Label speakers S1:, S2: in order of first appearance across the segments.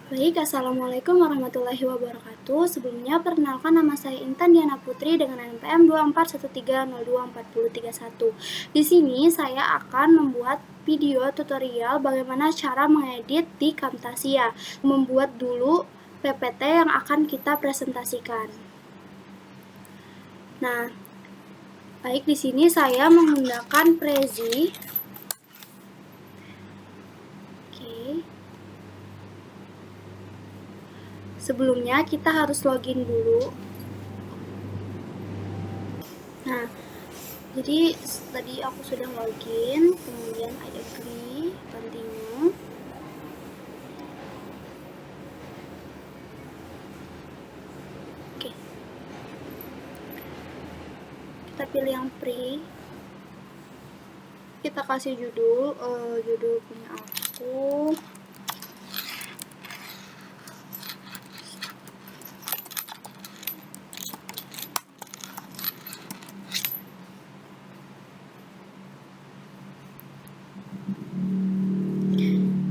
S1: Baik, Assalamualaikum warahmatullahi wabarakatuh. Sebelumnya, perkenalkan nama saya Intan Diana Putri dengan NPM 2413024031. Di sini saya akan membuat video tutorial bagaimana cara mengedit di Camtasia. Membuat dulu PPT yang akan kita presentasikan. Nah, baik, di sini saya menggunakan Prezi. Sebelumnya kita harus login dulu. Nah, jadi tadi aku sudah login, kemudian I agree, continue. Oke. Kita pilih yang free. Kita kasih judul punya aku.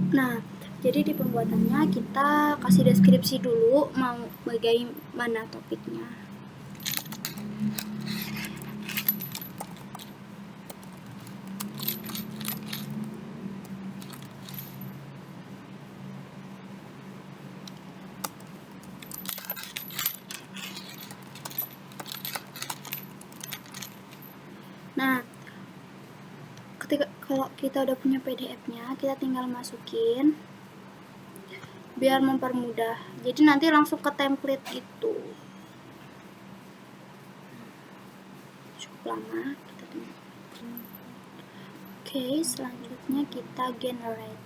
S1: Nah, jadi di pembuatannya kita kasih deskripsi dulu mau bagaimana topiknya. Nah, kalau kita udah punya PDF-nya, kita tinggal masukin biar mempermudah. Jadi nanti langsung ke template gitu. Cukup lama kita tunggu. Oke, selanjutnya kita generate.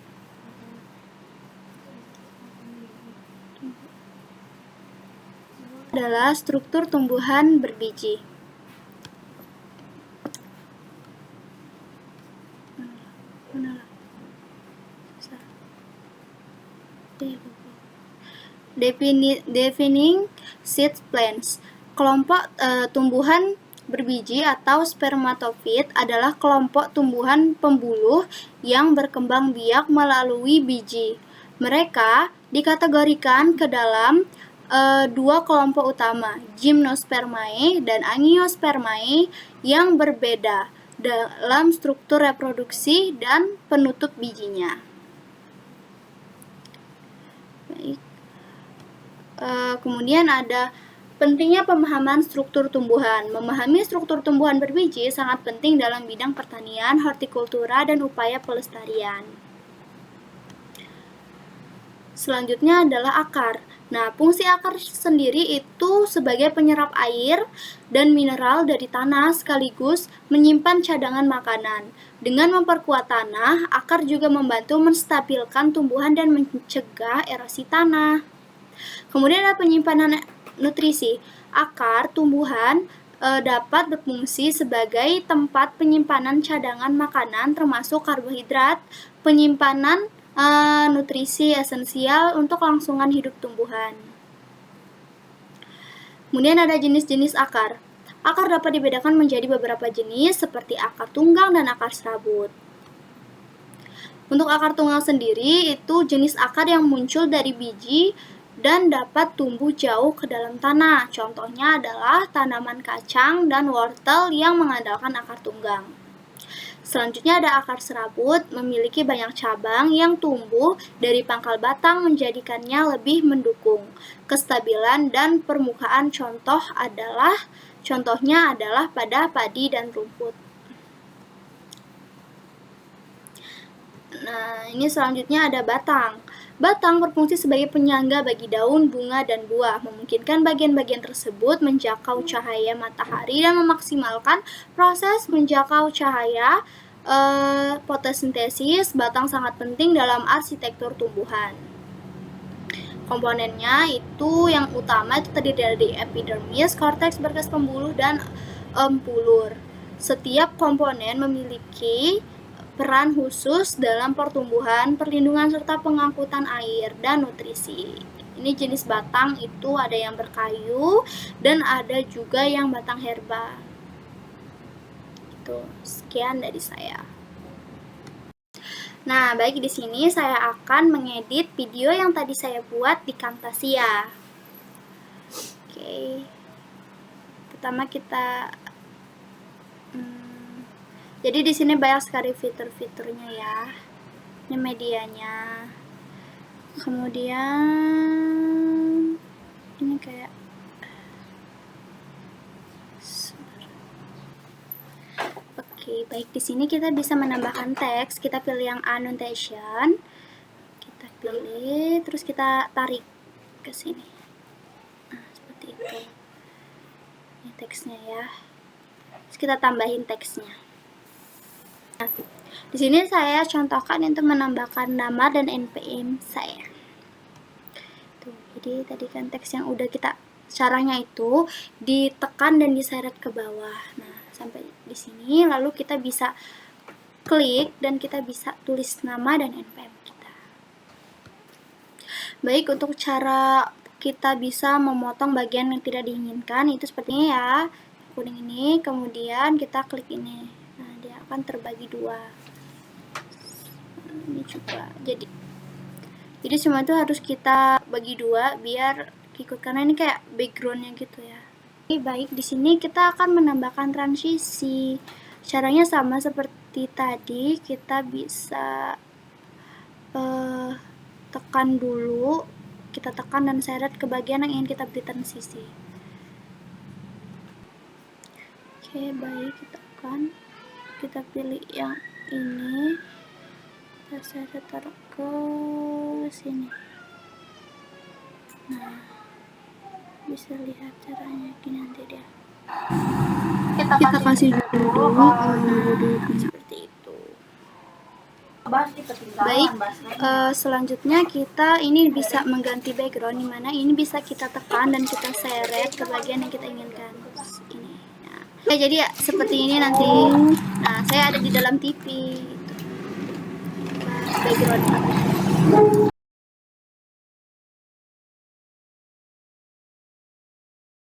S1: Adalah struktur tumbuhan berbiji. Defining seed plants. Kelompok tumbuhan berbiji atau spermatofit adalah kelompok tumbuhan pembuluh yang berkembang biak melalui biji. Mereka dikategorikan ke dalam dua kelompok utama, Gymnospermae dan Angiospermae, yang berbeda dalam struktur reproduksi dan penutup bijinya. Baik. Kemudian ada pentingnya pemahaman struktur tumbuhan. Memahami struktur tumbuhan berbiji sangat penting dalam bidang pertanian, hortikultura, dan upaya pelestarian. Selanjutnya adalah akar. Nah, fungsi akar sendiri itu sebagai penyerap air dan mineral dari tanah sekaligus menyimpan cadangan makanan. Dengan memperkuat tanah, akar juga membantu menstabilkan tumbuhan dan mencegah erosi tanah. Kemudian ada penyimpanan nutrisi. Akar tumbuhan dapat berfungsi sebagai tempat penyimpanan cadangan makanan termasuk karbohidrat, penyimpanan nutrisi esensial untuk kelangsungan hidup tumbuhan. Kemudian ada jenis-jenis akar. Akar dapat dibedakan menjadi beberapa jenis seperti akar tunggang dan akar serabut. Untuk akar tunggang sendiri itu jenis akar yang muncul dari biji dan dapat tumbuh jauh ke dalam tanah. Contohnya adalah tanaman kacang dan wortel yang mengandalkan akar tunggang. Selanjutnya ada akar serabut, memiliki banyak cabang yang tumbuh dari pangkal batang menjadikannya lebih mendukung kestabilan dan permukaan. Contohnya adalah pada padi dan rumput. Nah, ini selanjutnya ada batang. Batang berfungsi sebagai penyangga bagi daun, bunga, dan buah, memungkinkan bagian-bagian tersebut menjangkau cahaya matahari dan memaksimalkan proses menjangkau cahaya fotosintesis. Batang sangat penting dalam arsitektur tumbuhan. Komponennya itu yang utama itu terdiri dari epidermis, korteks, berkas pembuluh, dan empulur. Setiap komponen memiliki peran khusus dalam pertumbuhan, perlindungan, serta pengangkutan air dan nutrisi. Ini jenis batang itu ada yang berkayu dan ada juga yang batang herba. Itu sekian dari saya. Nah, baik, di sini saya akan mengedit video yang tadi saya buat di Camtasia. Oke. Pertama kita jadi di sini banyak sekali fitur-fiturnya ya. Ini medianya. Kemudian ini kayak Oke, baik, di sini kita bisa menambahkan teks. Kita pilih yang annotation. Kita pilih, terus kita tarik ke sini. Nah, seperti itu. Ini teksnya ya. Terus kita tambahin teksnya. Nah, di sini saya contohkan untuk menambahkan nama dan NPM saya. Tuh, jadi tadi kan teks yang udah kita caranya itu ditekan dan diseret ke bawah. Nah, sampai di sini, lalu kita bisa klik dan kita bisa tulis nama dan NPM kita. Baik, untuk cara kita bisa memotong bagian yang tidak diinginkan itu sepertinya ya, kuning ini, kemudian kita klik ini. Nah, dia akan terbagi dua. Ini juga jadi semua itu harus kita bagi dua biar ikut, karena ini kayak backgroundnya gitu ya. Oke, baik, di sini kita akan menambahkan transisi. Caranya sama seperti tadi, kita bisa tekan dulu, kita tekan dan seret ke bagian yang ingin kita beri transisi. Oke, baik, kita tekan, kita pilih yang ini, kita seret taruh ke sini. Nah, bisa lihat caranya gini nanti dia. Kita kasih dulu seperti itu. Baik, selanjutnya kita ini bisa mengganti background, dimana ini bisa kita tekan dan kita seret ke bagian yang kita inginkan. Ini. Nah, jadi ya seperti ini nanti. Nah, saya ada di dalam TV. Background.